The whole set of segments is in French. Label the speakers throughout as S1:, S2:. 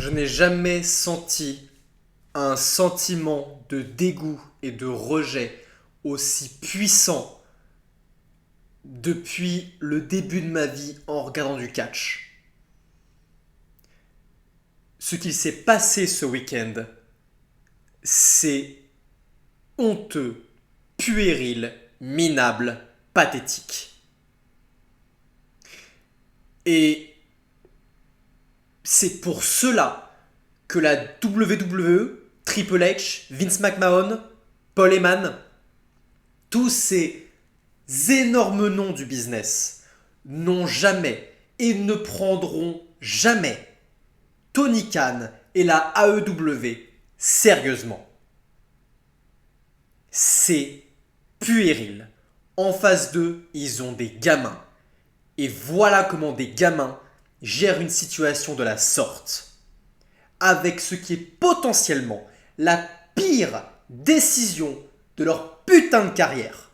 S1: Je n'ai jamais senti un sentiment de dégoût et de rejet aussi puissant depuis le début de ma vie en regardant du catch. Ce qu'il s'est passé ce week-end, c'est honteux, puéril, minable, pathétique. Et c'est pour cela que la WWE, Triple H, Vince McMahon, Paul Heyman, tous ces énormes noms du business n'ont jamais et ne prendront jamais Tony Khan et la AEW sérieusement. C'est puéril. En face d'eux, ils ont des gamins. Et voilà comment des gamins gèrent une situation de la sorte. Avec ce qui est potentiellement la pire décision de leur putain de carrière.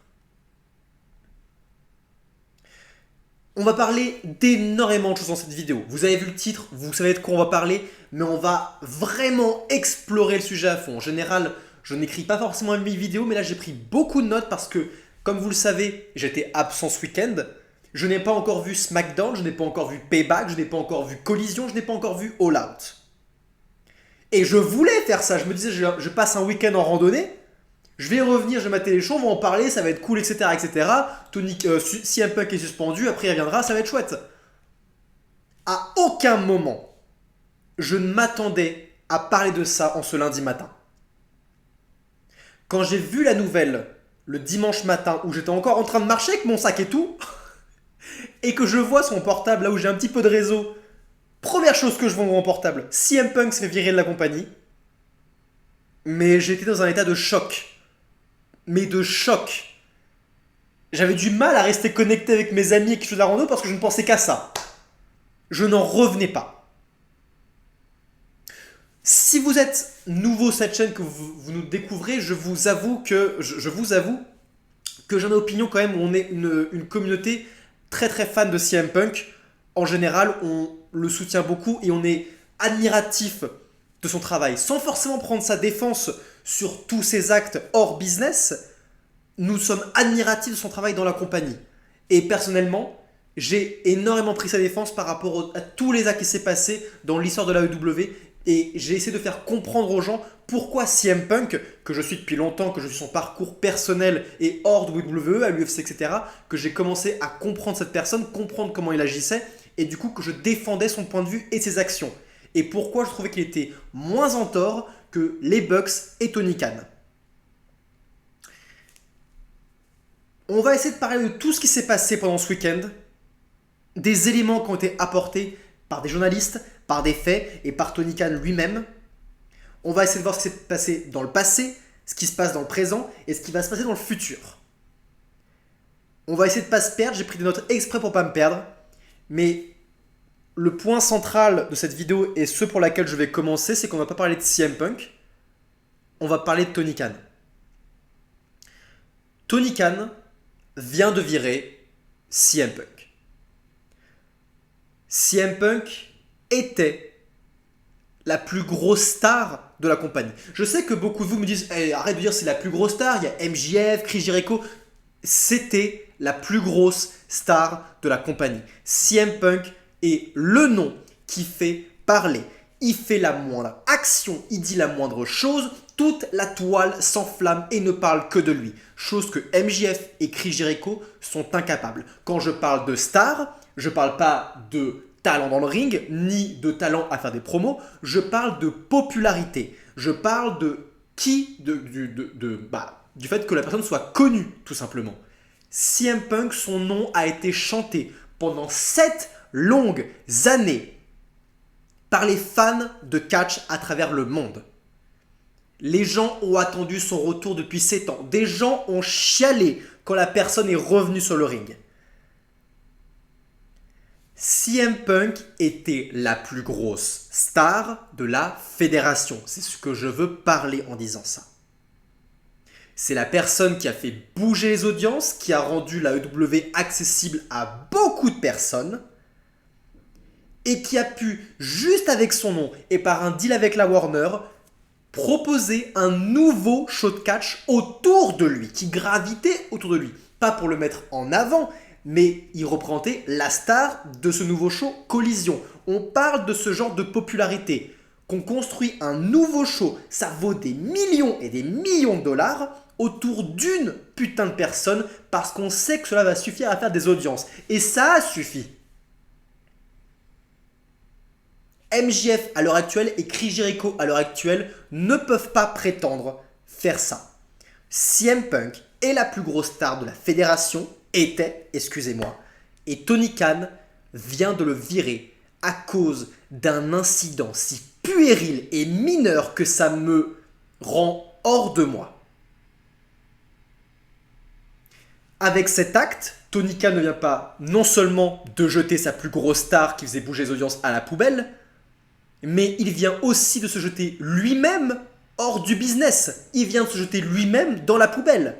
S1: On va parler d'énormément de choses dans cette vidéo. Vous avez vu le titre, vous savez de quoi on va parler, mais on va vraiment explorer le sujet à fond. En général, je n'écris pas forcément mes vidéos, mais là j'ai pris beaucoup de notes parce que, comme vous le savez, j'étais absent ce week-end. Je n'ai pas encore vu SmackDown, je n'ai pas encore vu Payback, je n'ai pas encore vu Collision, je n'ai pas encore vu All Out. Et je voulais faire ça, je me disais, je passe un week-end en randonnée, je vais revenir, je vais mater les shows, on va en parler, ça va être cool, etc. etc. CM Punk est suspendu, après il reviendra, ça va être chouette. À aucun moment, je ne m'attendais à parler de ça en ce lundi matin. Quand j'ai vu la nouvelle le dimanche matin, où j'étais encore en train de marcher avec mon sac et tout, et que je vois son portable là où j'ai un petit peu de réseau, première chose que je vois dans mon portable, CM Punk se fait virer de la compagnie. Mais j'étais dans un état de choc. Mais de choc. J'avais du mal à rester connecté avec mes amis qui faisaient de la rando parce que je ne pensais qu'à ça. Je n'en revenais pas. Si vous êtes nouveau cette chaîne, que vous nous découvrez, je vous avoue que j'en ai opinion quand même où on est une communauté très très fan de CM Punk. En général, on le soutient beaucoup et on est admiratif de son travail. Sans forcément prendre sa défense sur tous ses actes hors business, nous sommes admiratifs de son travail dans la compagnie. Et personnellement, j'ai énormément pris sa défense par rapport à tous les actes qui s'est passé dans l'histoire de la l'AEW. Et j'ai essayé de faire comprendre aux gens pourquoi CM Punk, que je suis depuis longtemps, que je suis son parcours personnel et hors de WWE, à l'UFC, etc., que j'ai commencé à comprendre cette personne, comprendre comment il agissait, et du coup que je défendais son point de vue et ses actions. Et pourquoi je trouvais qu'il était moins en tort que les Bucks et Tony Khan. On va essayer de parler de tout ce qui s'est passé pendant ce week-end, des éléments qui ont été apportés par des journalistes, par des faits et par Tony Khan lui-même. On va essayer de voir ce qui s'est passé dans le passé, ce qui se passe dans le présent et ce qui va se passer dans le futur. On va essayer de ne pas se perdre, j'ai pris des notes exprès pour ne pas me perdre, mais le point central de cette vidéo et ce pour laquelle je vais commencer, c'est qu'on ne va pas parler de CM Punk, on va parler de Tony Khan. Tony Khan vient de virer CM Punk. CM Punk était la plus grosse star de la compagnie. Je sais que beaucoup de vous me disent hey, arrête de dire c'est la plus grosse star, il y a MJF, Chris Jericho. C'était la plus grosse star de la compagnie. CM Punk est le nom qui fait parler. Il fait la moindre action, il dit la moindre chose, toute la toile s'enflamme et ne parle que de lui. Chose que MJF et Chris Jericho sont incapables. Quand je parle de star, je ne parle pas de talent dans le ring, ni de talent à faire des promos, je parle de popularité. Je parle de du fait que la personne soit connue, tout simplement. CM Punk, son nom a été chanté pendant 7 longues années par les fans de catch à travers le monde. Les gens ont attendu son retour depuis 7 ans. Des gens ont chialé quand la personne est revenue sur le ring. CM Punk était la plus grosse star de la fédération. C'est ce que je veux parler en disant ça. C'est la personne qui a fait bouger les audiences, qui a rendu la AEW accessible à beaucoup de personnes. et qui a pu, juste avec son nom et par un deal avec la Warner, proposer un nouveau show de catch autour de lui, qui gravitait autour de lui. Pas pour le mettre en avant, mais il représentait la star de ce nouveau show Collision. On parle de ce genre de popularité. Qu'on construit un nouveau show, ça vaut des millions et des millions de dollars autour d'une putain de personne parce qu'on sait que cela va suffire à faire des audiences. Et ça a suffi. MJF à l'heure actuelle et Chris Jericho à l'heure actuelle ne peuvent pas prétendre faire ça. CM Punk est la plus grosse star de la fédération, excusez-moi, et Tony Khan vient de le virer à cause d'un incident si puéril et mineur que ça me rend hors de moi. Avec cet acte, Tony Khan ne vient pas non seulement de jeter sa plus grosse star qui faisait bouger les audiences à la poubelle, mais il vient aussi de se jeter lui-même hors du business. Il vient de se jeter lui-même dans la poubelle.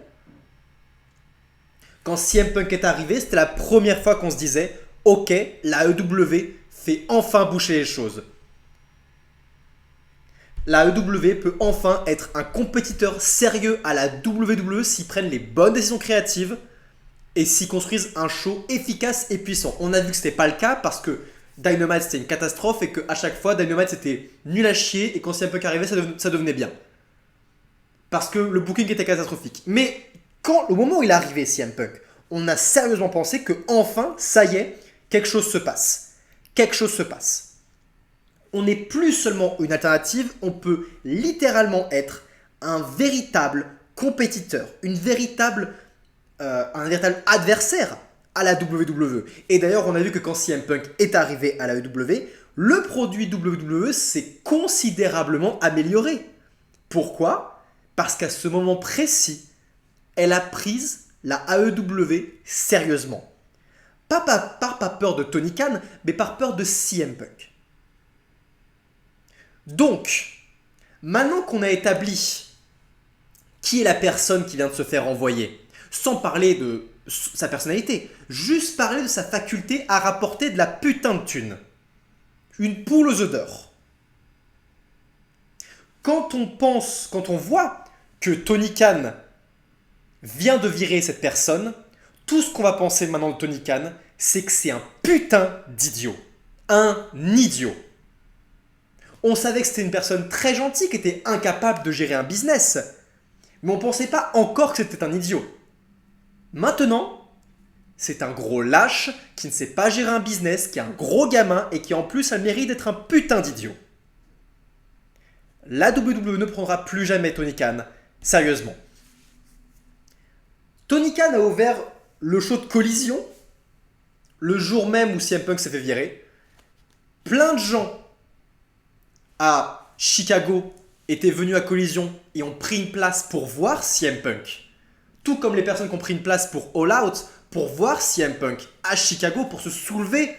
S1: Quand CM Punk est arrivé, c'était la première fois qu'on se disait « Ok, la AEW fait enfin boucher les choses. » La AEW peut enfin être un compétiteur sérieux à la WWE s'ils prennent les bonnes décisions créatives et s'ils construisent un show efficace et puissant. On a vu que ce n'était pas le cas parce que Dynamite c'était une catastrophe et qu'à chaque fois Dynamite c'était nul à chier et quand CM Punk arrivait ça devenait bien. Parce que le booking était catastrophique. Mais au moment où il est arrivé CM Punk, on a sérieusement pensé que enfin, ça y est, quelque chose se passe. Quelque chose se passe. On n'est plus seulement une alternative, on peut littéralement être un véritable compétiteur, un véritable adversaire à la WWE. Et d'ailleurs, on a vu que quand CM Punk est arrivé à la WWE, le produit WWE s'est considérablement amélioré. Pourquoi ? Parce qu'à ce moment précis, elle a pris la AEW sérieusement. Pas par peur de Tony Khan, mais par peur de CM Punk. Donc, maintenant qu'on a établi qui est la personne qui vient de se faire envoyer, sans parler de sa personnalité, juste parler de sa faculté à rapporter de la putain de thune. Une poule aux œufs d'or. Quand on voit que Tony Khan vient de virer cette personne, tout ce qu'on va penser maintenant de Tony Khan, c'est que c'est un putain d'idiot. Un idiot. On savait que c'était une personne très gentille qui était incapable de gérer un business, mais on ne pensait pas encore que c'était un idiot. Maintenant, c'est un gros lâche qui ne sait pas gérer un business, qui est un gros gamin et qui en plus a le mérite d'être un putain d'idiot. La WWE ne prendra plus jamais Tony Khan sérieusement. Tony Khan a ouvert le show de Collision le jour même où CM Punk s'est fait virer. Plein de gens à Chicago étaient venus à Collision et ont pris une place pour voir CM Punk. Tout comme les personnes qui ont pris une place pour All Out pour voir CM Punk à Chicago pour se soulever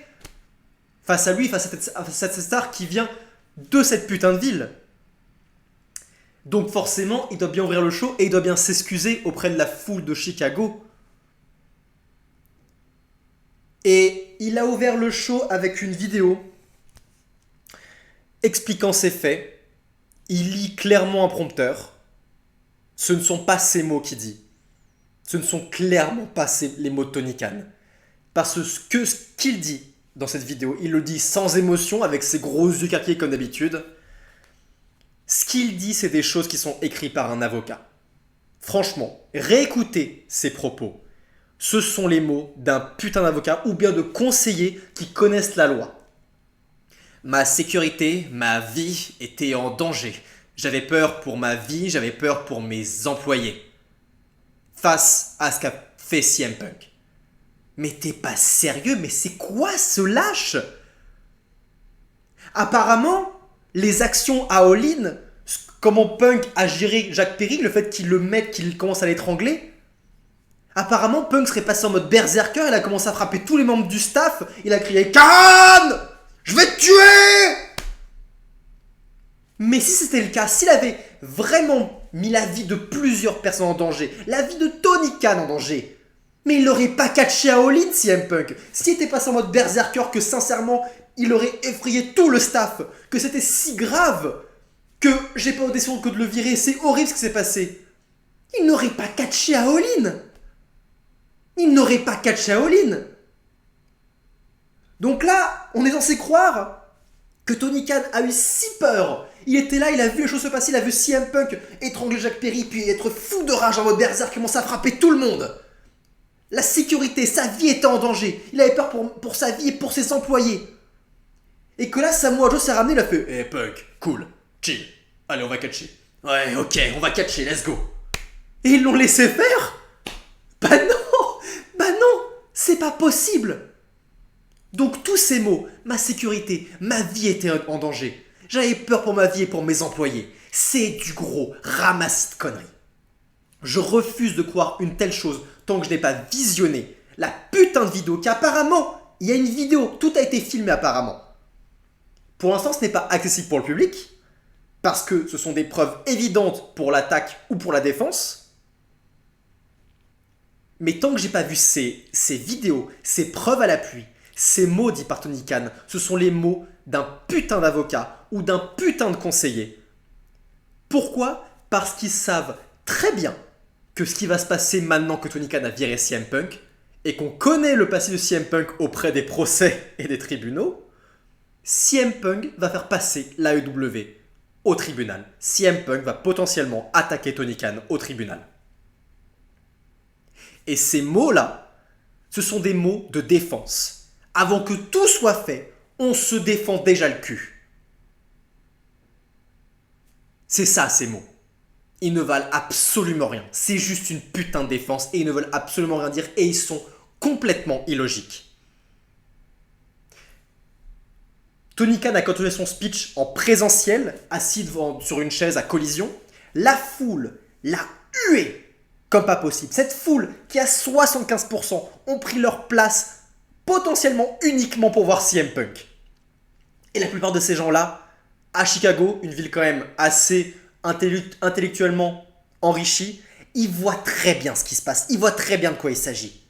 S1: face à lui, face à cette star qui vient de cette putain de ville. Donc forcément, il doit bien ouvrir le show et il doit bien s'excuser auprès de la foule de Chicago. Et il a ouvert le show avec une vidéo expliquant ses faits. Il lit clairement un prompteur. Ce ne sont pas ces mots qu'il dit. Ce ne sont clairement pas les mots de Tony Khan. Parce que ce qu'il dit dans cette vidéo, il le dit sans émotion, avec ses gros yeux écarquillés comme d'habitude. Ce qu'il dit, c'est des choses qui sont écrites par un avocat. Franchement, réécoutez ses propos. Ce sont les mots d'un putain d'avocat ou bien de conseillers qui connaissent la loi. Ma sécurité, ma vie étaient en danger. J'avais peur pour ma vie, j'avais peur pour mes employés. Face à ce qu'a fait CM Punk. Mais t'es pas sérieux, mais c'est quoi ce lâche ? Apparemment, les actions à All-In, comment Punk a géré Jacques Perry, le fait qu'il le mette, qu'il commence à l'étrangler. Apparemment, Punk serait passé en mode berserker, il a commencé à frapper tous les membres du staff, il a crié « Khan ! Je vais te tuer !» Mais si c'était le cas, s'il avait vraiment mis la vie de plusieurs personnes en danger, la vie de Tony Khan en danger, Mais il n'aurait pas catché à all-in, CM Punk. S'il était passé en mode berserker, que sincèrement, il aurait effrayé tout le staff, que c'était si grave, que j'ai pas décision que de le virer, c'est horrible ce qui s'est passé. Il n'aurait pas catché à all-in. Il n'aurait pas catché à all-in. Donc là, on est censé croire que Tony Khan a eu si peur. Il était là, il a vu les choses se passer, il a vu CM Punk étrangler Jack Perry, puis être fou de rage en mode berserk, commencer à frapper tout le monde. La sécurité, sa vie était en danger. Il avait peur pour sa vie et pour ses employés. Et que là, Samoa Joe s'est ramené, il a fait hey Punk, cool, chill, allez on va catcher. Ouais, ok, on va catcher, let's go. Et ils l'ont laissé faire. Bah non, c'est pas possible. Donc tous ces mots, ma sécurité, ma vie était en danger. J'avais peur pour ma vie et pour mes employés. C'est du gros ramassis de conneries. Je refuse de croire une telle chose tant que je n'ai pas visionné la putain de vidéo qu'apparemment, il y a une vidéo, tout a été filmé apparemment. Pour l'instant, ce n'est pas accessible pour le public, parce que ce sont des preuves évidentes pour l'attaque ou pour la défense. Mais tant que j'ai pas vu ces vidéos, ces preuves à l'appui, ces mots dits par Tony Khan, ce sont les mots d'un putain d'avocat ou d'un putain de conseiller. Pourquoi ? Parce qu'ils savent très bien que ce qui va se passer maintenant que Tony Khan a viré CM Punk et qu'on connaît le passé de CM Punk auprès des procès et des tribunaux, CM Punk va faire passer l'AEW au tribunal. CM Punk va potentiellement attaquer Tony Khan au tribunal. Et ces mots-là, ce sont des mots de défense. Avant que tout soit fait, on se défend déjà le cul. C'est ça ces mots. Ils ne valent absolument rien. C'est juste une putain de défense et ils ne veulent absolument rien dire et ils sont complètement illogiques. Tony Khan a continué son speech en présentiel, assis sur une chaise à collision. La foule l'a hué comme pas possible. Cette foule qui à 75% ont pris leur place potentiellement uniquement pour voir CM Punk. Et la plupart de ces gens-là, à Chicago, une ville quand même assez intellectuellement enrichie, ils voient très bien ce qui se passe, ils voient très bien de quoi il s'agit.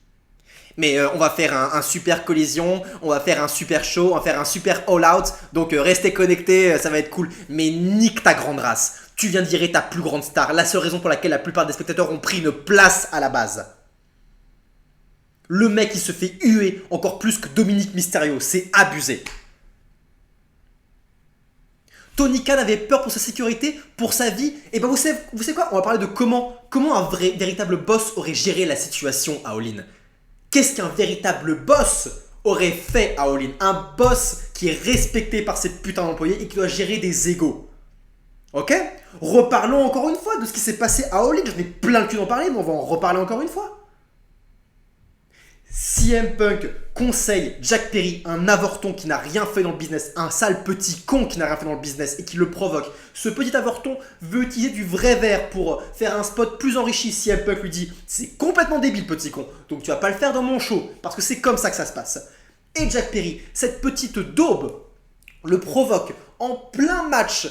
S1: Mais on va faire un super collision, on va faire un super show, on va faire un super all-out, donc restez connectés, ça va être cool. Mais nique ta grande race, tu viens de virer ta plus grande star, la seule raison pour laquelle la plupart des spectateurs ont pris une place à la base. Le mec il se fait huer encore plus que Dominic Mysterio, c'est abusé. Tony Khan avait peur pour sa sécurité, pour sa vie, et ben vous savez quoi, on va parler de comment un véritable boss aurait géré la situation à All In. Qu'est-ce qu'un véritable boss aurait fait à All In? Un boss qui est respecté par ses putains d'employés et qui doit gérer des égos. Ok? Reparlons encore une fois de ce qui s'est passé à All In. J'en ai plein le cul d'en parler, mais on va en reparler encore une fois. CM Punk conseille Jack Perry, un avorton qui n'a rien fait dans le business, un sale petit con qui n'a rien fait dans le business et qui le provoque. Ce petit avorton veut utiliser du vrai verre pour faire un spot plus enrichi. CM Punk lui dit « C'est complètement débile petit con, donc tu vas pas le faire dans mon show parce que c'est comme ça que ça se passe. » Et Jack Perry, cette petite daube, le provoque en plein match,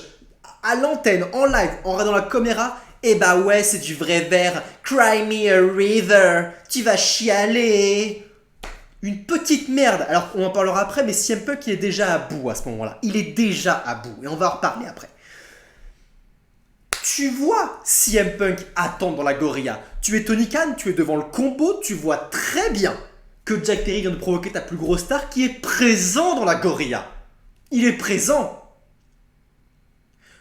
S1: à l'antenne, en live, en regardant la caméra. Eh bah ouais, c'est du vrai verre. Cry me a river. Tu vas chialer. Une petite merde. Alors, on en parlera après, mais CM Punk, il est déjà à bout à ce moment-là. Il est déjà à bout. Et on va en reparler après. Tu vois CM Punk attendre dans la gorilla. Tu es Tony Khan, tu es devant le combo. Tu vois très bien que Jack Perry vient de provoquer ta plus grosse star qui est présent dans la gorilla. Il est présent.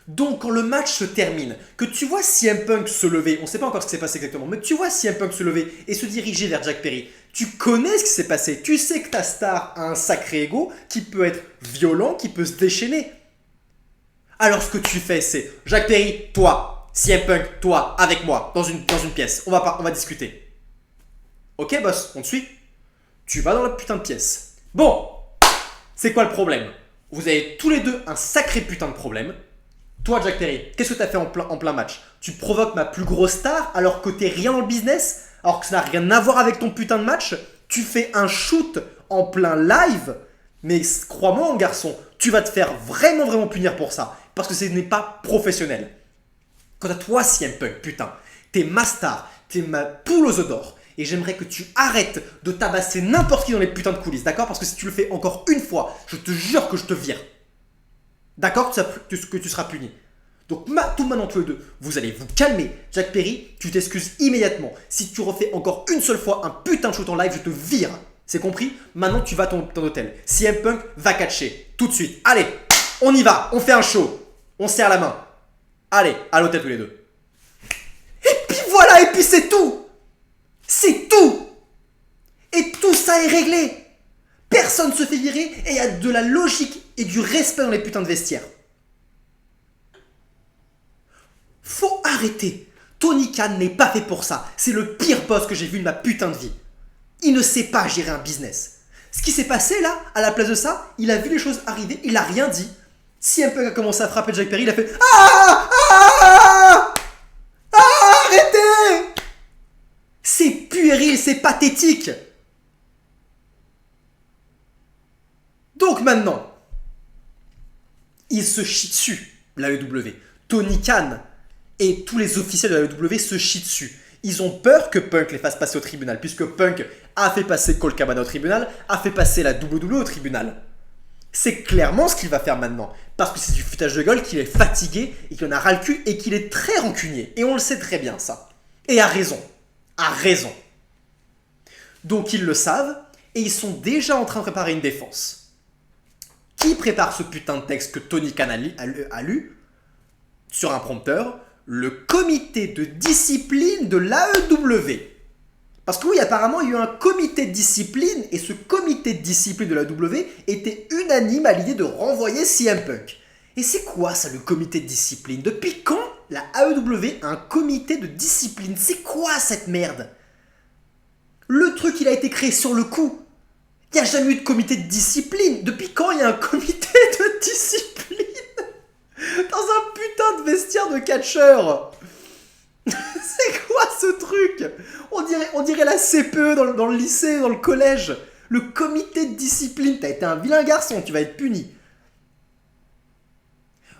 S1: Donc quand le match se termine, que tu vois CM Punk se lever, on ne sait pas encore ce qui s'est passé exactement, mais tu vois CM Punk se lever et se diriger vers Jack Perry, tu connais ce qui s'est passé, tu sais que ta star a un sacré ego qui peut être violent, qui peut se déchaîner. Alors ce que tu fais c'est, Jack Perry, toi, CM Punk, toi, avec moi, dans une pièce, on va discuter. Ok boss, on te suit? Tu vas dans la putain de pièce. Bon, c'est quoi le problème? Vous avez tous les deux un sacré putain de problème. Toi, Jack Perry, qu'est-ce que tu as fait en plein match? Tu provoques ma plus grosse star alors que t'es rien dans le business, alors que ça n'a rien à voir avec ton putain de match. Tu fais un shoot en plein live, mais crois-moi, mon garçon, tu vas te faire vraiment punir pour ça, parce que ce n'est pas professionnel. Quant à toi, CM Punk, putain, t'es ma star, t'es ma poule aux œufs d'or, Et j'aimerais que tu arrêtes de tabasser n'importe qui dans les putains de coulisses, d'accord? Parce que si tu le fais encore une fois, je te jure que je te vire. D'accord? Que tu seras puni. Donc tout maintenant tous les deux, vous allez vous calmer. Jack Perry, tu t'excuses immédiatement. Si tu refais encore une seule fois un putain de shoot en live, je te vire. C'est compris? Maintenant tu vas à ton hôtel. CM Punk va catcher. Tout de suite. Allez, on y va. On fait un show. On serre la main. Allez, à l'hôtel tous les deux. Et puis voilà, et puis c'est tout. C'est tout. Et tout ça est réglé. Personne se fait virer et il y a de la logique et du respect dans les putains de vestiaires. Faut arrêter. Tony Khan n'est pas fait pour ça. C'est le pire boss que j'ai vu de ma putain de vie. Il ne sait pas gérer un business. Ce qui s'est passé là, à la place de ça, il a vu les choses arriver, il a rien dit. CM Punk a commencé à frapper Jack Perry, il a fait Ah Ah Ah Arrêtez. C'est puéril, c'est pathétique. Donc maintenant, il se chie dessus, la l'AEW. Tony Khan et tous les officiels de la l'AEW se chient dessus. Ils ont peur que Punk les fasse passer au tribunal, puisque Punk a fait passer Colt Cabana au tribunal, a fait passer la WWE au tribunal. C'est clairement ce qu'il va faire maintenant, parce que c'est du foutage de gueule, qu'il est fatigué, et qu'il en a ras le cul, et qu'il est très rancunier. Et on le sait très bien, ça. Et a raison. A raison. Donc ils le savent, et ils sont déjà en train de préparer une défense. Qui prépare ce putain de texte que Tony Khan a lu sur un prompteur? Le comité de discipline de l'AEW. Parce que oui, apparemment, il y a eu un comité de discipline, et ce comité de discipline de l'AEW était unanime à l'idée de renvoyer CM Punk. Et c'est quoi ça, le comité de discipline? Depuis quand la AEW a un comité de discipline? C'est quoi cette merde? Le truc, il a été créé sur le coup. Il n'y a jamais eu de comité de discipline. Depuis quand il y a un comité de discipline dans un putain de vestiaire de catcheur? C'est quoi ce truc? On dirait la CPE dans le lycée, dans le collège. Le comité de discipline. T'as été un vilain garçon, tu vas être puni.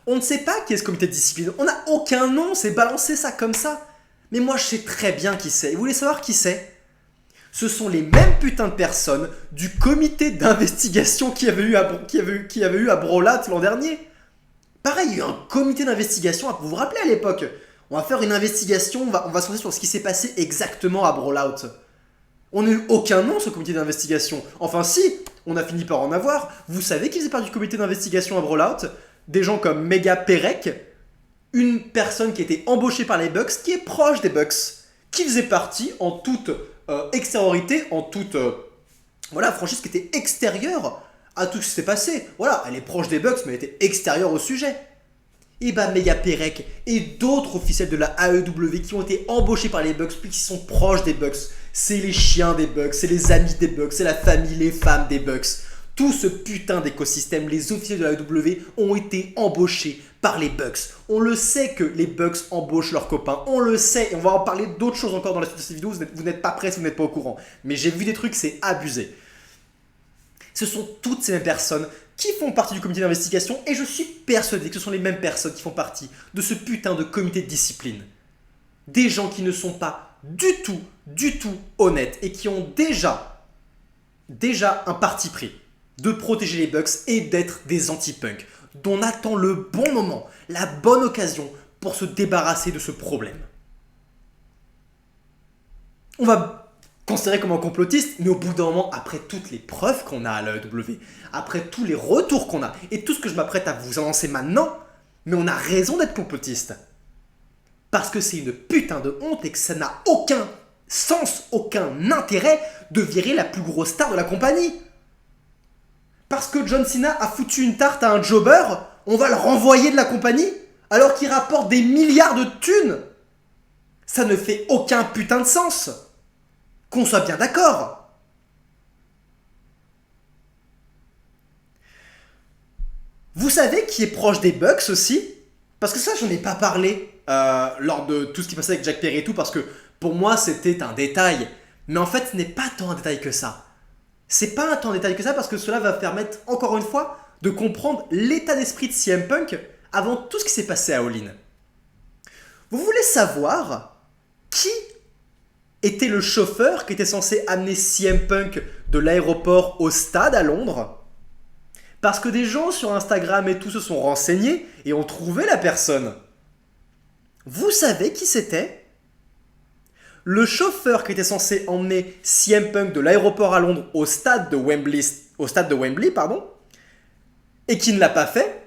S1: On ne sait pas qui est ce comité de discipline. On n'a aucun nom, c'est balancé ça comme ça. Mais moi je sais très bien qui c'est. Et vous voulez savoir qui c'est? Ce sont les mêmes putains de personnes du comité d'investigation qu'il y avait eu à Brawlout l'an dernier. Pareil, il y a eu un comité d'investigation, vous vous rappelez à l'époque? On va faire une investigation, on va se concentrer sur ce qui s'est passé exactement à Brawlout. On n'a eu aucun nom, ce comité d'investigation. Enfin si, on a fini par en avoir. Vous savez qui faisait partie du comité d'investigation à Brawlout? Des gens comme Mega Perek, une personne qui était embauchée par les Bucks, qui est proche des Bucks, qui faisait partie en toute extériorité, en toute franchise qui était extérieure à tout ce qui s'est passé. Voilà, elle est proche des Bucks, mais elle était extérieure au sujet. Et bah Mega Perek et d'autres officiels de la AEW qui ont été embauchés par les Bucks puis qui sont proches des Bucks. C'est les chiens des Bucks, c'est les amis des Bucks, c'est la famille, les femmes des Bucks. Tout ce putain d'écosystème, les officiels de la AEW ont été embauchés par les Bucks. On le sait que les Bucks embauchent leurs copains, on le sait, et on va en parler d'autres choses encore dans la suite de cette vidéo, vous n'êtes pas prêts si vous n'êtes pas au courant. Mais j'ai vu des trucs, c'est abusé. Ce sont toutes ces mêmes personnes qui font partie du comité d'investigation et je suis persuadé que ce sont les mêmes personnes qui font partie de ce putain de comité de discipline. Des gens qui ne sont pas du tout honnêtes et qui ont déjà un parti pris de protéger les Bucks et d'être des anti-punk, dont on attend le bon moment, la bonne occasion pour se débarrasser de ce problème. On va considérer comme un complotiste, mais au bout d'un moment, après toutes les preuves qu'on a à l'AEW, après tous les retours qu'on a, et tout ce que je m'apprête à vous annoncer maintenant, mais on a raison d'être complotiste. Parce que c'est une putain de honte et que ça n'a aucun sens, aucun intérêt de virer la plus grosse star de la compagnie. Parce que John Cena a foutu une tarte à un jobber, on va le renvoyer de la compagnie alors qu'il rapporte des milliards de thunes. Ça ne fait aucun putain de sens. Qu'on soit bien d'accord. Vous savez qui est proche des Bucks aussi? Parce que ça, j'en ai pas parlé lors de tout ce qui passait avec Jack Perry et tout, parce que pour moi, c'était un détail. Mais en fait, ce n'est pas tant un détail que ça. C'est pas tant un détail que ça, parce que cela va permettre, encore une fois, de comprendre l'état d'esprit de CM Punk avant tout ce qui s'est passé à All In. Vous voulez savoir qui était le chauffeur qui était censé amener CM Punk de l'aéroport au stade à Londres. Parce que des gens sur Instagram et tout se sont renseignés et ont trouvé la personne. Vous savez qui c'était? Le chauffeur qui était censé emmener CM Punk de l'aéroport à Londres au stade de Wembley, et qui ne l'a pas fait.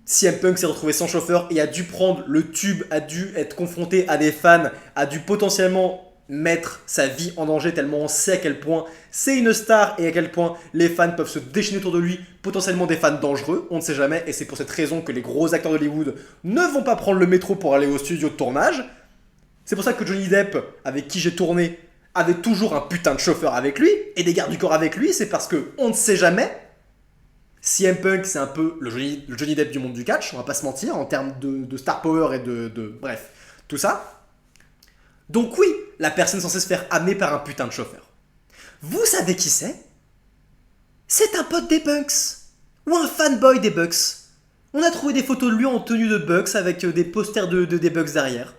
S1: CM Punk s'est retrouvé sans chauffeur et a dû prendre le tube, a dû être confronté à des fans, a dû potentiellement mettre sa vie en danger tellement on sait à quel point c'est une star et à quel point les fans peuvent se déchaîner autour de lui, potentiellement des fans dangereux, on ne sait jamais, et c'est pour cette raison que les gros acteurs d'Hollywood ne vont pas prendre le métro pour aller au studio de tournage. C'est pour ça que Johnny Depp, avec qui j'ai tourné, avait toujours un putain de chauffeur avec lui, et des gardes du corps avec lui, c'est parce que on ne sait jamais. CM Punk, c'est un peu le Johnny Depp du monde du catch, on va pas se mentir, en termes de star power et bref, tout ça. Donc oui, la personne est censée se faire amener par un putain de chauffeur. Vous savez qui c'est? C'est un pote des Bucks, ou un fanboy des Bucks. On a trouvé des photos de lui en tenue de Bucks avec des posters des Bucks derrière.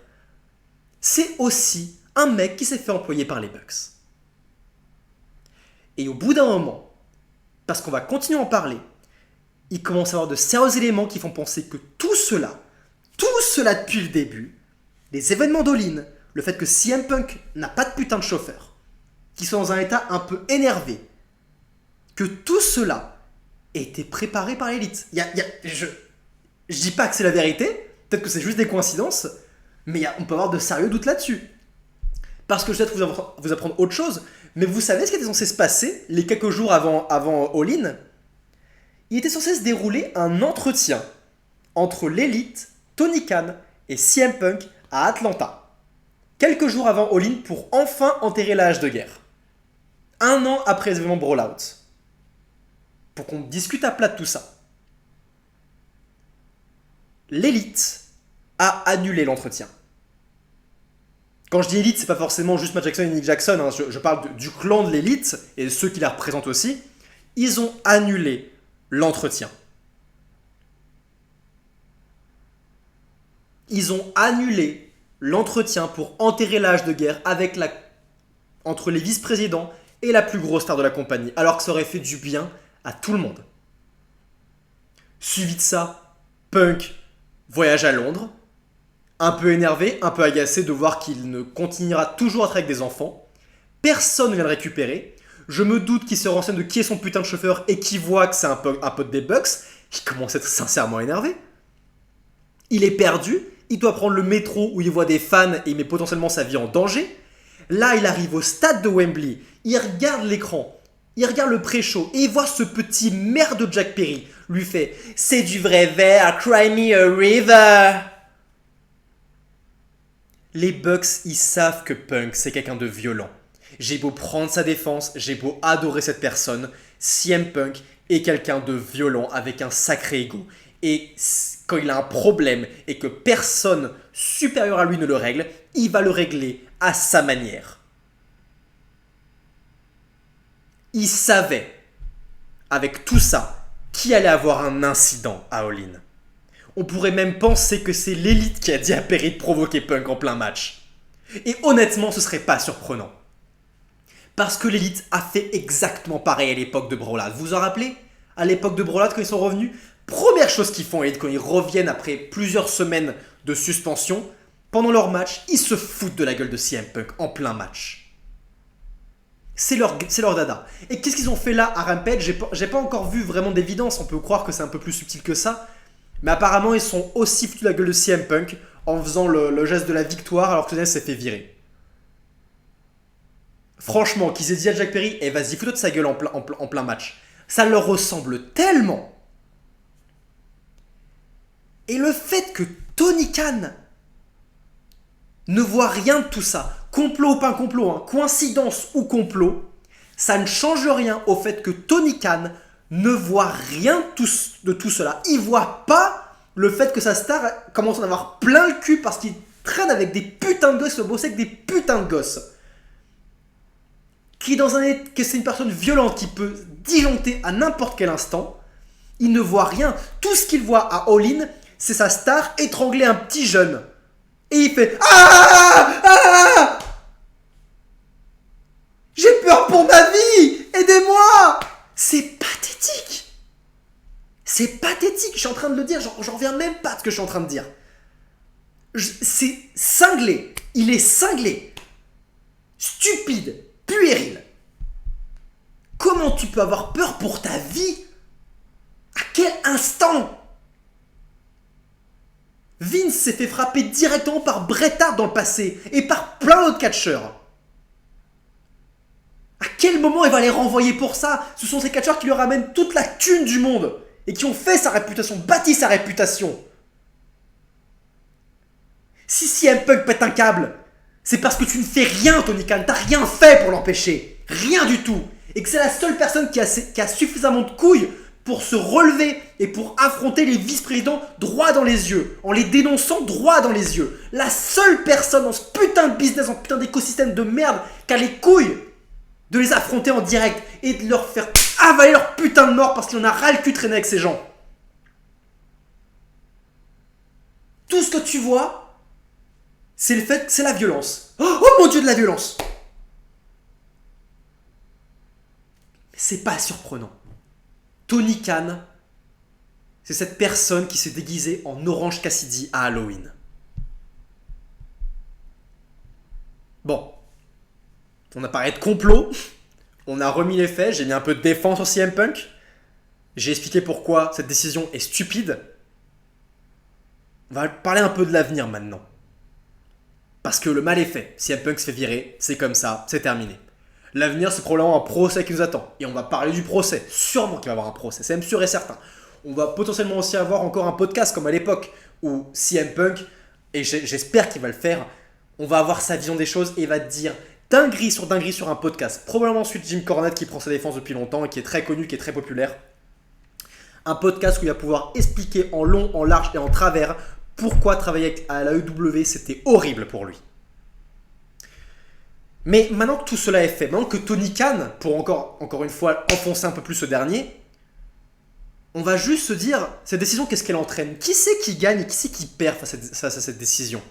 S1: C'est aussi un mec qui s'est fait employer par les Bucks. Et au bout d'un moment, parce qu'on va continuer à en parler, il commence à avoir de sérieux éléments qui font penser que tout cela depuis le début, les événements d'All-In, le fait que CM Punk n'a pas de putain de chauffeur, qu'il soit dans un état un peu énervé, que tout cela ait été préparé par l'élite. Je dis pas que c'est la vérité, peut-être que c'est juste des coïncidences, mais on peut avoir de sérieux doutes là-dessus. Parce que je vais peut-être vous apprendre autre chose, mais vous savez ce qui était censé se passer les quelques jours avant All-In? Il était censé se dérouler un entretien entre l'élite, Tony Khan et CM Punk à Atlanta. Quelques jours avant All-In pour enfin enterrer la hache de guerre. 1 an après les événements Brawl Out. Pour qu'on discute à plat de tout ça. L'élite a annulé l'entretien. Quand je dis élite, c'est pas forcément juste Matt Jackson et Nick Jackson, hein. Je parle du clan de l'élite et ceux qui la représentent aussi. Ils ont annulé l'entretien. Ils ont annulé l'entretien pour enterrer la hache de guerre entre les vice-présidents et la plus grosse star de la compagnie, alors que ça aurait fait du bien à tout le monde. Suivi de ça, Punk voyage à Londres, un peu énervé, un peu agacé de voir qu'il ne continuera toujours à être avec des enfants. Personne ne vient le récupérer. Je me doute qu'il se renseigne de qui est son putain de chauffeur et qu'il voit que c'est un pote des Bucks. Il commence à être sincèrement énervé. Il est perdu. Il doit prendre le métro où il voit des fans et il met potentiellement sa vie en danger. Là, il arrive au stade de Wembley. Il regarde l'écran. Il regarde le pré-show et il voit ce petit merde de Jack Perry. Lui fait « C'est du vrai verre, cry me a river ». Les Bucks, ils savent que Punk, c'est quelqu'un de violent. J'ai beau prendre sa défense, j'ai beau adorer cette personne, CM Punk est quelqu'un de violent avec un sacré ego. Et quand il a un problème et que personne supérieur à lui ne le règle, il va le régler à sa manière. Il savait, avec tout ça, qu'il allait avoir un incident à All-In. On pourrait même penser que c'est l'élite qui a dit à Perry de provoquer Punk en plein match. Et honnêtement, ce serait pas surprenant. Parce que l'élite a fait exactement pareil à l'époque de Brawl Out. Vous vous en rappelez? À l'époque de Brawl Out, quand ils sont revenus, première chose qu'ils font, quand ils reviennent après plusieurs semaines de suspension, pendant leur match, ils se foutent de la gueule de CM Punk en plein match. C'est leur dada. Et qu'est-ce qu'ils ont fait là à Rampage? J'ai pas encore vu vraiment d'évidence. On peut croire que c'est un peu plus subtil que ça. Mais apparemment, ils sont aussi foutus de la gueule de CM Punk en faisant le geste de la victoire alors que Tony s'est fait virer. Franchement, qu'ils aient dit à Jack Perry, eh vas-y, fous-toi de sa gueule en plein match. Ça leur ressemble tellement. Et le fait que Tony Khan ne voit rien de tout ça, complot ou pas complot, hein, coïncidence ou complot, ça ne change rien au fait que Tony Khan ne voit rien de tout cela. Il voit pas le fait que sa star commence à en avoir plein le cul parce qu'il traîne avec des putains de gosses, il doit bosser avec des putains de gosses. Que c'est une personne violente qui peut disjoncter à n'importe quel instant. Il ne voit rien. Tout ce qu'il voit à All-In, c'est sa star étrangler un petit jeune. Et il fait « Ah ah !» J'ai peur pour ma vie. Aidez-moi. C'est pathétique. C'est pathétique. Je suis en train de le dire. J'en reviens même pas de ce que je suis en train de dire. C'est cinglé. Il est cinglé. Stupide. Puéril. Comment tu peux avoir peur pour ta vie? À quel instant? Vince s'est fait frapper directement par Bret Hart dans le passé et par plein d'autres catcheurs. À quel moment il va les renvoyer pour ça? Ce sont ces catcheurs qui lui ramènent toute la thune du monde et qui ont fait sa réputation, bâti sa réputation. Si CM Punk pète un câble, c'est parce que tu ne fais rien, Tony Khan. T'as rien fait pour l'empêcher. Rien du tout. Et que c'est la seule personne qui a suffisamment de couilles pour se relever et pour affronter les vice-présidents droit dans les yeux, en les dénonçant droit dans les yeux. La seule personne dans ce putain de business, dans ce putain d'écosystème de merde, qui a les couilles de les affronter en direct et de leur faire avaler leur putain de mort parce qu'il en a ras le cul de traîner avec ces gens. Tout ce que tu vois, c'est le fait que c'est la violence. Oh mon Dieu, de la violence! Mais c'est pas surprenant. Tony Khan, c'est cette personne qui s'est déguisée en Orange Cassidy à Halloween. Bon, on a parlé de complot, on a remis les faits, j'ai mis un peu de défense sur CM Punk, j'ai expliqué pourquoi cette décision est stupide. On va parler un peu de l'avenir maintenant. Parce que le mal est fait, CM Punk se fait virer, c'est comme ça, c'est terminé. L'avenir, c'est probablement un procès qui nous attend. Et on va parler du procès. Sûrement qu'il va y avoir un procès. C'est même sûr et certain. On va potentiellement aussi avoir encore un podcast comme à l'époque où CM Punk, et j'espère qu'il va le faire, on va avoir sa vision des choses et il va te dire dinguerie sur un podcast. Probablement ensuite Jim Cornette qui prend sa défense depuis longtemps et qui est très connu, qui est très populaire. Un podcast où il va pouvoir expliquer en long, en large et en travers pourquoi travailler à la EW c'était horrible pour lui. Mais maintenant que tout cela est fait, maintenant que Tony Khan, pour encore une fois enfoncer un peu plus ce dernier, on va juste se dire, cette décision, qu'est-ce qu'elle entraîne? Qui c'est qui gagne et qui c'est qui perd face à cette décision?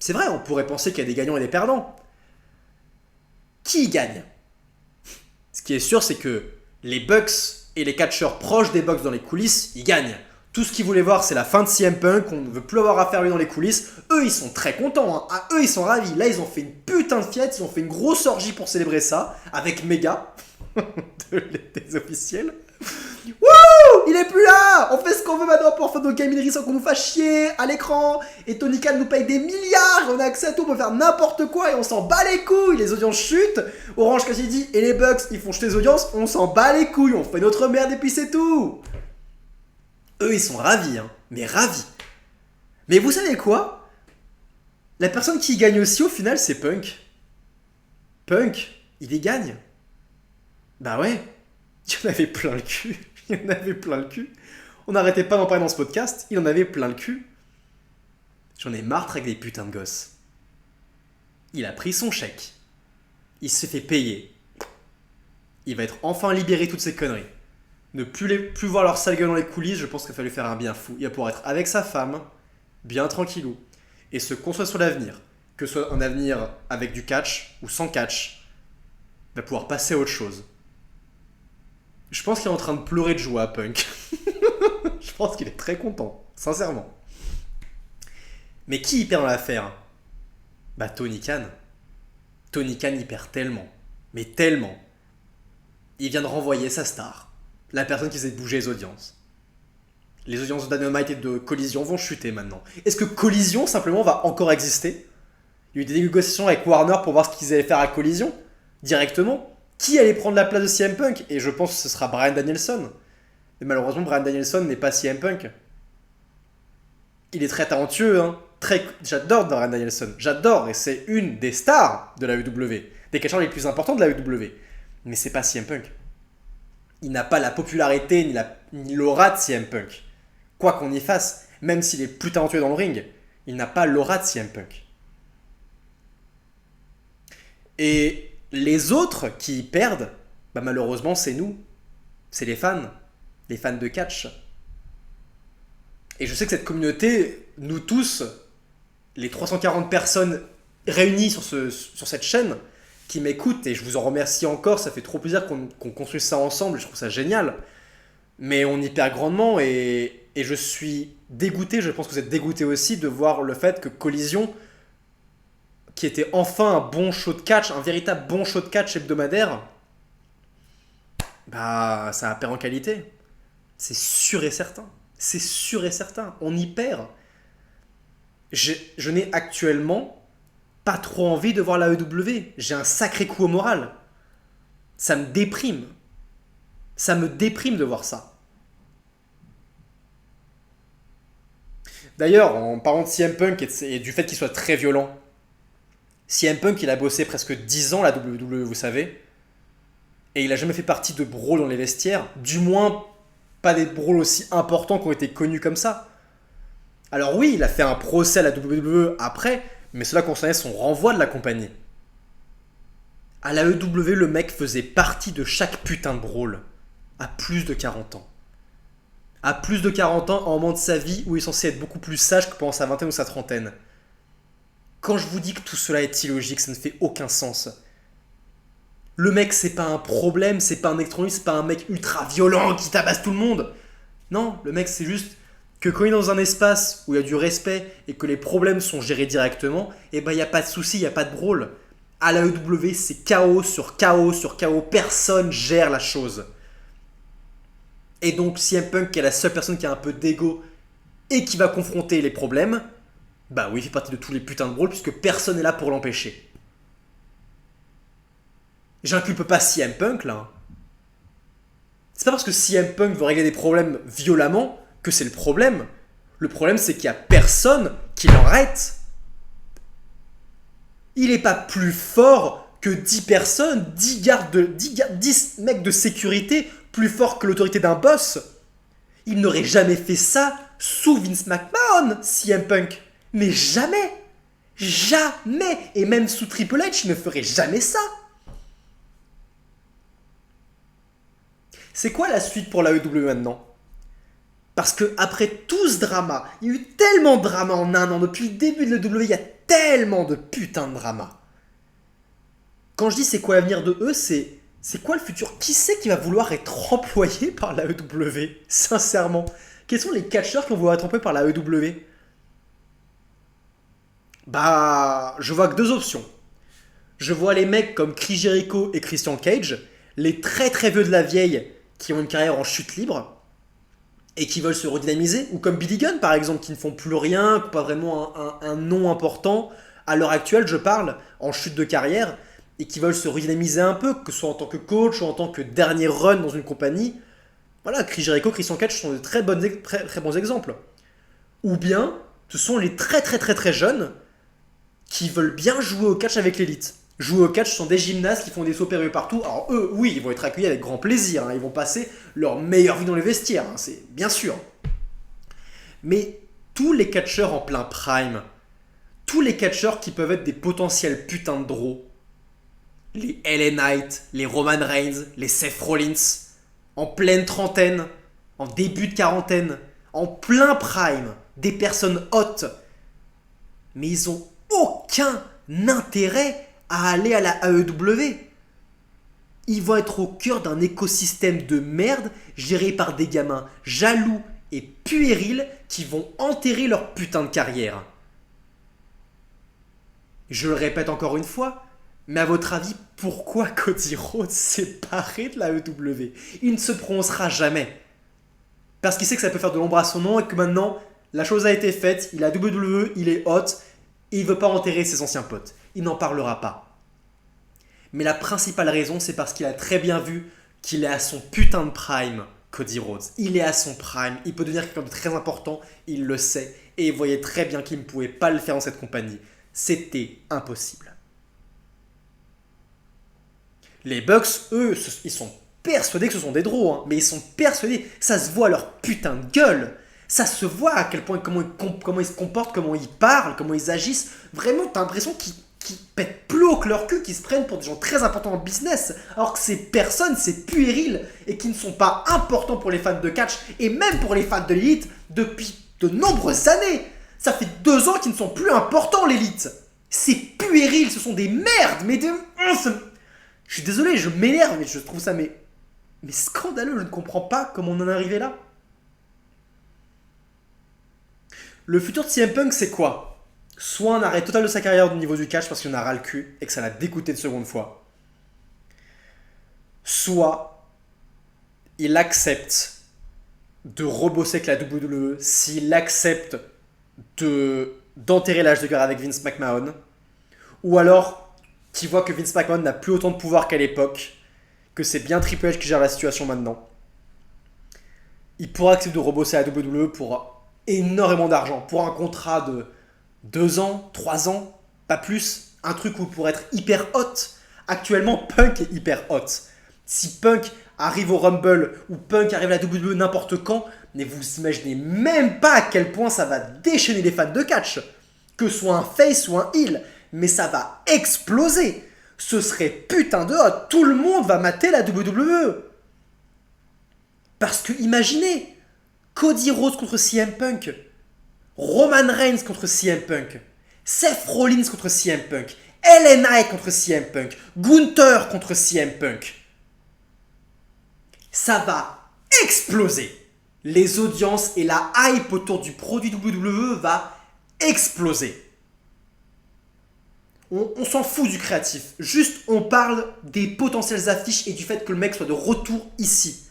S1: C'est vrai, on pourrait penser qu'il y a des gagnants et des perdants. Qui gagne? Ce qui est sûr, c'est que les Bucks et les catcheurs proches des Bucks dans les coulisses, ils gagnent. Tout ce qu'ils voulaient voir, c'est la fin de CM Punk, on ne veut plus avoir affaire à lui dans les coulisses. Eux, ils sont très contents, hein. Ah, eux, ils sont ravis. Là, ils ont fait une putain de fête, ils ont fait une grosse orgie pour célébrer ça, avec Mega, des officiels. Wouh! Il est plus là! On fait ce qu'on veut maintenant pour faire nos gamineries sans qu'on nous fasse chier à l'écran. Et Tony Khan nous paye des milliards, on a accès à tout, on peut faire n'importe quoi et on s'en bat les couilles. Les audiences chutent. Orange Cassidy et les Bucks, ils font chuter les audiences, on s'en bat les couilles, on fait notre merde et puis c'est tout. Eux, ils sont ravis, hein. Mais ravis. Mais vous savez quoi? La personne qui gagne aussi, au final, c'est Punk. Punk, il y gagne. Bah ouais. Il en avait plein le cul. Il en avait plein le cul. On n'arrêtait pas d'en parler dans ce podcast. Il en avait plein le cul. J'en ai marre avec des putains de gosses. Il a pris son chèque. Il s'est fait payer. Il va être enfin libéré de toutes ces conneries. Ne plus voir leur sale gueule dans les coulisses, je pense qu'il va falloir lui faire un bien fou. Il va pouvoir être avec sa femme, bien tranquillou, et se construire sur l'avenir. Que ce soit un avenir avec du catch ou sans catch, il va pouvoir passer à autre chose. Je pense qu'il est en train de pleurer de joie, Punk. Je pense qu'il est très content, sincèrement. Mais qui y perd dans l'affaire? Bah Tony Khan. Tony Khan y perd tellement. Mais tellement. Il vient de renvoyer sa star. La personne qui faisait bouger les audiences. Les audiences de Dynamite et de Collision vont chuter maintenant. Est-ce que Collision, simplement, va encore exister? Il y a eu des négociations avec Warner pour voir ce qu'ils allaient faire à Collision, directement. Qui allait prendre la place de CM Punk? Et je pense que ce sera Bryan Danielson. Mais malheureusement, Bryan Danielson n'est pas CM Punk. Il est très talentueux, hein. J'adore Bryan Danielson. J'adore, et c'est une des stars de la WWE. Des catcheurs les plus importants de la WWE. Mais c'est pas CM Punk. Il n'a pas la popularité ni l'aura de CM Punk. Quoi qu'on y fasse, même s'il est plus talentueux dans le ring, il n'a pas l'aura de CM Punk. Et les autres qui perdent, bah malheureusement c'est nous. C'est les fans de catch. Et je sais que cette communauté, nous tous, les 340 personnes réunies sur cette chaîne, qui m'écoutent, et je vous en remercie encore, ça fait trop plaisir qu'on construise ça ensemble, je trouve ça génial. Mais on y perd grandement, et je suis dégoûté, je pense que vous êtes dégoûté aussi, de voir le fait que Collision, qui était enfin un bon show de catch, un véritable bon show de catch hebdomadaire, bah ça a perdu en qualité. C'est sûr et certain. C'est sûr et certain. On y perd. Je n'ai actuellement pas trop envie de voir la EW. J'ai un sacré coup au moral. Ça me déprime. Ça me déprime de voir ça. D'ailleurs, en parlant de CM Punk et du fait qu'il soit très violent, CM Punk, il a bossé presque 10 ans la WWE, vous savez, et il a jamais fait partie de brawls dans les vestiaires, du moins pas des brawls aussi importants qui ont été connus comme ça. Alors oui, il a fait un procès à la WWE après, mais cela concernait son renvoi de la compagnie. À la EW, le mec faisait partie de chaque putain de brawl, à plus de 40 ans. À plus de 40 ans, en moment de sa vie où il est censé être beaucoup plus sage que pendant sa vingtaine ou sa trentaine. Quand je vous dis que tout cela est illogique, ça ne fait aucun sens. Le mec, c'est pas un problème, c'est pas un électronique, c'est pas un mec ultra violent qui tabasse tout le monde. Non, le mec, c'est juste que quand il est dans un espace où il y a du respect et que les problèmes sont gérés directement, et ben il n'y a pas de souci, il n'y a pas de brawl. À la EW, c'est chaos sur chaos sur chaos, personne gère la chose. Et donc, CM Punk, qui est la seule personne qui a un peu d'ego et qui va confronter les problèmes, bah oui, il fait partie de tous les putains de brawls puisque personne n'est là pour l'empêcher. J'inculpe pas CM Punk là. C'est pas parce que CM Punk veut régler des problèmes violemment que c'est le problème. Le problème, c'est qu'il y a personne qui l'arrête. Il est pas plus fort que 10 personnes, 10 mecs de sécurité plus forts que l'autorité d'un boss. Il n'aurait jamais fait ça sous Vince McMahon, CM Punk. Mais jamais. Jamais. Et même sous Triple H, il ne ferait jamais ça. C'est quoi la suite pour la EW maintenant? Parce que après tout ce drama, il y a eu tellement de drama en un an, depuis le début de l'EW, il y a tellement de putain de drama. Quand je dis c'est quoi l'avenir de eux, c'est quoi le futur? Qui c'est qui va vouloir être employé par la EW? Sincèrement. Quels sont les catcheurs qui vont vouloir être employés par la EW? Bah, je vois que deux options. Je vois les mecs comme Chris Jericho et Christian Cage, les très très vieux de la vieille qui ont une carrière en chute libre et qui veulent se redynamiser, ou comme Billy Gunn par exemple, qui ne font plus rien, qui n'ont pas vraiment un nom important, à l'heure actuelle je parle, en chute de carrière, et qui veulent se redynamiser un peu, que ce soit en tant que coach ou en tant que dernier run dans une compagnie. Voilà, Chris Jericho, Christian Cage sont de très bons exemples. Ou bien, ce sont les très très très très jeunes qui veulent bien jouer au catch avec l'élite. Jouer au catch, ce sont des gymnastes qui font des sauts périlleux partout. Alors eux, oui, ils vont être accueillis avec grand plaisir. Ils vont passer leur meilleure vie dans les vestiaires, c'est bien sûr. Mais tous les catcheurs en plein prime, tous les catcheurs qui peuvent être des potentiels putains de draws, les LA Knight, les Roman Reigns, les Seth Rollins, en pleine trentaine, en début de quarantaine, en plein prime, des personnes hautes, mais ils ont aucun intérêt à aller à la AEW. Ils vont être au cœur d'un écosystème de merde géré par des gamins jaloux et puérils qui vont enterrer leur putain de carrière. Je le répète encore une fois, mais à votre avis, pourquoi Cody Rhodes s'est barré de la AEW? Il ne se prononcera jamais. Parce qu'il sait que ça peut faire de l'ombre à son nom et que maintenant, la chose a été faite, il a WWE, il est hot, et il veut pas enterrer ses anciens potes. Il n'en parlera pas. Mais la principale raison, c'est parce qu'il a très bien vu qu'il est à son putain de prime, Cody Rhodes. Il est à son prime, il peut devenir quelqu'un de très important, il le sait, et il voyait très bien qu'il ne pouvait pas le faire dans cette compagnie. C'était impossible. Les Bucks, eux, ils sont persuadés que ce sont des draws, hein, mais ils sont persuadés, ça se voit à leur putain de gueule. Ça se voit à quel point, comment ils se comportent, comment ils parlent, comment ils agissent. Vraiment, t'as l'impression qu'ils pètent plus haut que leur cul, qu'ils se prennent pour des gens très importants en business, alors que ces personnes, c'est puéril, et qui ne sont pas importants pour les fans de catch, et même pour les fans de l'élite, depuis de nombreuses années. Ça fait 2 ans qu'ils ne sont plus importants, l'élite. C'est puéril, ce sont des merdes, mais de... Je suis désolé, je m'énerve, mais je trouve ça mais scandaleux, je ne comprends pas comment on en est arrivé là. Le futur de CM Punk, c'est quoi? Soit un arrêt total de sa carrière au niveau du catch parce qu'il en a ras le cul et que ça l'a dégoûté de seconde fois. Soit il accepte de rebosser avec la WWE, s'il accepte d'enterrer l'âge de guerre avec Vince McMahon, ou alors qu'il voit que Vince McMahon n'a plus autant de pouvoir qu'à l'époque, que c'est bien Triple H qui gère la situation maintenant. Il pourra accepter de rebosser à la WWE pour énormément d'argent, pour un contrat de 2 ans, 3 ans, pas plus, un truc où pour être hyper hot. Actuellement, Punk est hyper hot. Si Punk arrive au Rumble ou Punk arrive à la WWE n'importe quand, mais vous imaginez même pas à quel point ça va déchaîner les fans de catch. Que ce soit un face ou un heel, mais ça va exploser. Ce serait putain de hot. Tout le monde va mater la WWE. Parce que imaginez, Cody Rhodes contre CM Punk, Roman Reigns contre CM Punk, Seth Rollins contre CM Punk, LNI contre CM Punk, Gunther contre CM Punk. Ça va exploser. Les audiences et la hype autour du produit WWE va exploser. On s'en fout du créatif. Juste, on parle des potentielles affiches et du fait que le mec soit de retour ici.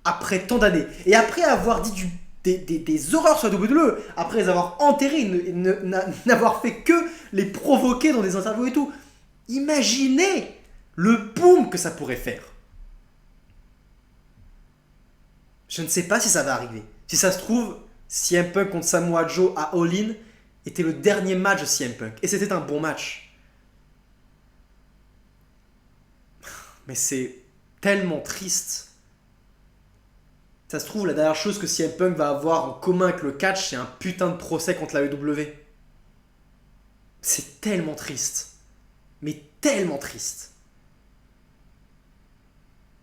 S1: Après tant d'années. Et après avoir dit des horreurs sur la WWE, après les avoir enterrés, n'avoir fait que les provoquer dans des interviews et tout. Imaginez le boom que ça pourrait faire. Je ne sais pas si ça va arriver. Si ça se trouve, CM Punk contre Samoa Joe à All In était le dernier match de CM Punk. Et c'était un bon match. Mais c'est tellement triste. Ça se trouve, la dernière chose que CM Punk va avoir en commun avec le catch, c'est un putain de procès contre la WWE. C'est tellement triste. Mais tellement triste.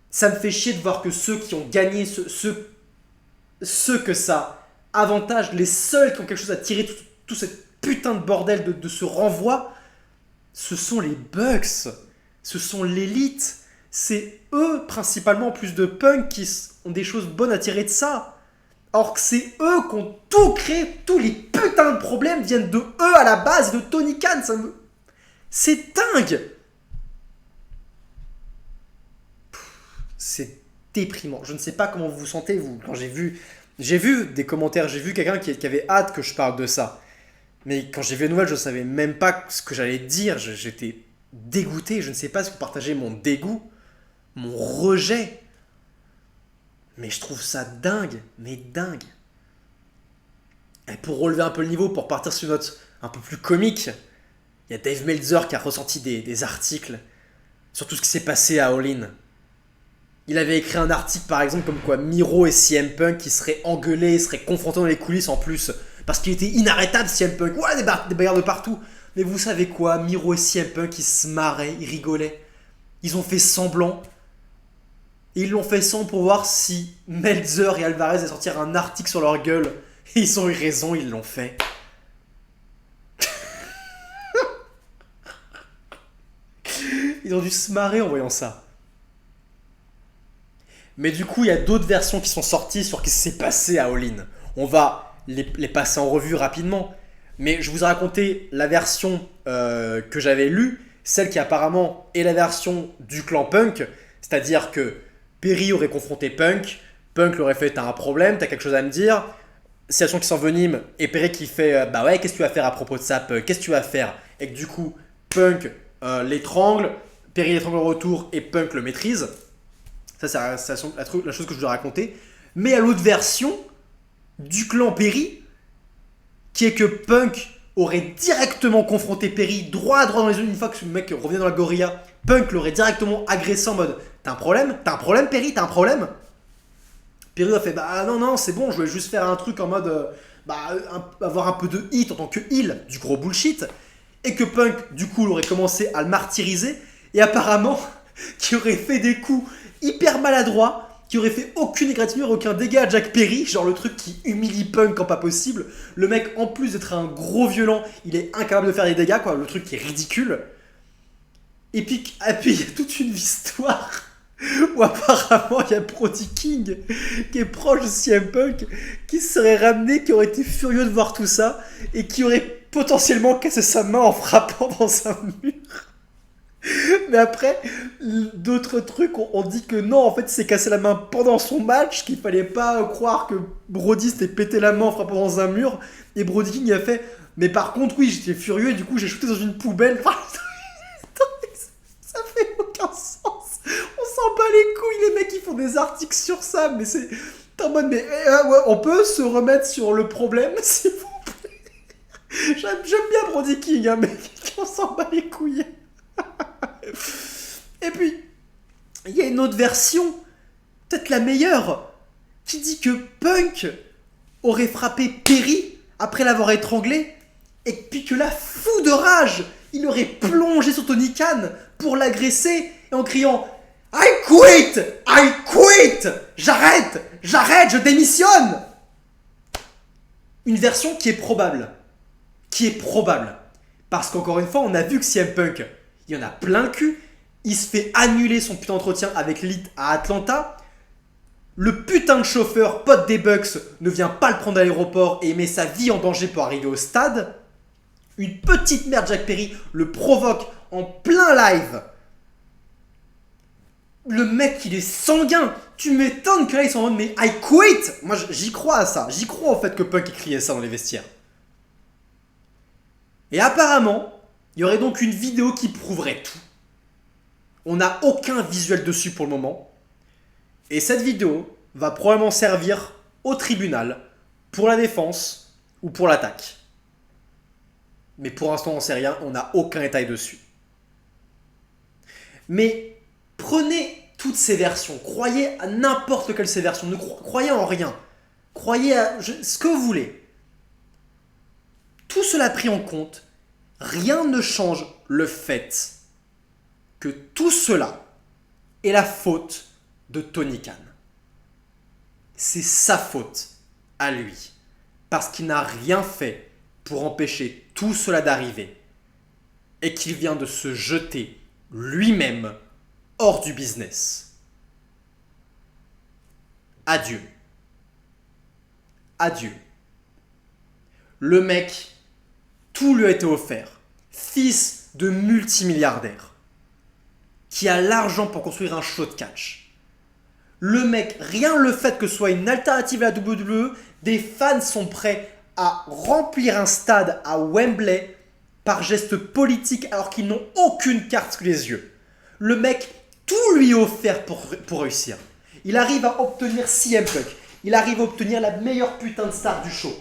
S1: Ça me fait chier de voir que ceux qui ont gagné, ceux que ça avantage, les seuls qui ont quelque chose à tirer tout cette putain de bordel de ce renvoi, ce sont les Bucks. Ce sont l'élite. C'est eux, principalement, en plus de Punk, qui ont des choses bonnes à tirer de ça. Or que c'est eux qui ont tout créé. Tous les putains de problèmes viennent de eux à la base, de Tony Khan. C'est dingue. C'est déprimant. Je ne sais pas comment vous vous sentez, vous, quand j'ai vu des commentaires, j'ai vu quelqu'un qui avait hâte que je parle de ça. Mais quand j'ai vu la nouvelle, je ne savais même pas ce que j'allais dire. J'étais dégoûté. Je ne sais pas si vous partagez mon dégoût, mon rejet. Mais je trouve ça dingue. Mais dingue. Et pour relever un peu le niveau, pour partir sur une note un peu plus comique, il y a Dave Meltzer qui a ressenti des articles sur tout ce qui s'est passé à All In. Il avait écrit un article par exemple comme quoi Miro et CM Punk qui seraient engueulés, seraient confrontés dans les coulisses en plus. Parce qu'il était inarrêtable CM Punk. Ouais, des bagarres de partout. Mais vous savez quoi, Miro et CM Punk ils se marraient, ils rigolaient. Ils ont fait semblant. Et ils l'ont fait sans pour voir si Meltzer et Alvarez allaient sortir un article sur leur gueule. Et ils ont eu raison, ils l'ont fait. Ils ont dû se marrer en voyant ça. Mais du coup, il y a d'autres versions qui sont sorties sur ce qui s'est passé à All In. On va les passer en revue rapidement. Mais je vous ai raconté la version que j'avais lue, celle qui apparemment est la version du clan Punk. C'est-à-dire que Perry aurait confronté Punk. Punk lui aurait fait « T'as un problème, t'as quelque chose à me dire ?» Situation qui s'envenime et Perry qui fait « Bah ouais, qu'est-ce que tu vas faire à propos de ça, Punk? Qu'est-ce que tu vas faire ?» Et que du coup, Punk l'étrangle, Perry l'étrangle en retour et Punk le maîtrise. Ça, c'est la chose que je dois raconter. Mais à l'autre version du clan Perry, qui est que Punk aurait directement confronté Perry droit dans les yeux une fois que le mec revenait dans la gorilla. Punk l'aurait directement agressé en mode « T'as un problème? T'as un problème, Perry? T'as un problème ?» Perry a fait « Bah non, c'est bon, je voulais juste faire un truc en mode avoir un peu de hit en tant que heel, du gros bullshit. » Et que Punk, du coup, aurait commencé à le martyriser et apparemment, qui aurait fait des coups hyper maladroits qui aurait fait aucune égratignure, aucun dégât à Jack Perry, genre le truc qui humilie Punk quand pas possible. Le mec, en plus d'être un gros violent, il est incapable de faire des dégâts, quoi, le truc qui est ridicule. Et puis il y a toute une histoire où apparemment il y a Brody King qui est proche de CM Punk, qui se serait ramené, qui aurait été furieux de voir tout ça, et qui aurait potentiellement cassé sa main en frappant dans un mur. Mais après, d'autres trucs ont dit que non, en fait, il s'est cassé la main pendant son match, qu'il fallait pas croire que Brody s'était pété la main en frappant dans un mur. Et Brody King a fait, mais par contre, oui, j'étais furieux et du coup, j'ai shooté dans une poubelle. Ça fait aucun sens. On s'en bat les couilles, les mecs, ils font des articles sur ça, mais c'est en mode, mais ouais, on peut se remettre sur le problème, s'il vous plaît. J'aime bien Brody King, hein, mais on s'en bat les couilles. Et puis, il y a une autre version, peut-être la meilleure, qui dit que Punk aurait frappé Perry après l'avoir étranglé, et puis que là, fou de rage, il aurait plongé sur Tony Khan pour l'agresser, et en criant « I quit! I quit! J'arrête! J'arrête! Je démissionne !» Une version qui est probable. Parce qu'encore une fois, on a vu que CM Punk, il y en a plein le cul. Il se fait annuler son putain d'entretien avec l'Elite à Atlanta. Le putain de chauffeur, pote des Bucks, ne vient pas le prendre à l'aéroport et met sa vie en danger pour arriver au stade. Une petite merde, Jack Perry, le provoque en plein live. Le mec, il est sanguin. Tu m'étonnes que là, ils sont en mode, mais I quit. Moi, j'y crois à ça. J'y crois au fait que Punk écrivait ça dans les vestiaires. Et apparemment, il y aurait donc une vidéo qui prouverait tout. On n'a aucun visuel dessus pour le moment. Et cette vidéo va probablement servir au tribunal pour la défense ou pour l'attaque. Mais pour l'instant, on ne sait rien, on n'a aucun détail dessus. Mais prenez toutes ces versions, croyez à n'importe quelle de ces versions, ne croyez en rien. Croyez à ce que vous voulez. Tout cela pris en compte, rien ne change le fait que tout cela est la faute de Tony Khan. C'est sa faute à lui. Parce qu'il n'a rien fait pour empêcher tout cela d'arriver. Et qu'il vient de se jeter lui-même hors du business. Adieu. Adieu. Le mec, tout lui a été offert. Fils de multimilliardaire. Qui a l'argent pour construire un show de catch. Le mec, rien le fait que ce soit une alternative à la WWE, des fans sont prêts à remplir un stade à Wembley par geste politique alors qu'ils n'ont aucune carte sous les yeux. Le mec, tout lui est offert pour réussir. Il arrive à obtenir CM Punk. Il arrive à obtenir la meilleure putain de star du show.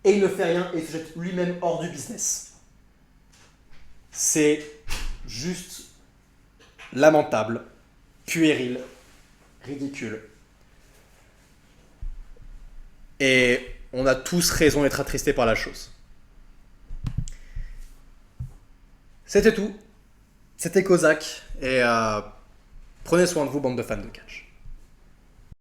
S1: Et il ne fait rien et se jette lui-même hors du business. C'est juste lamentable, puéril, ridicule. Et on a tous raison d'être attristés par la chose. C'était tout. C'était Kozak. Et prenez soin de vous, bande de fans de catch.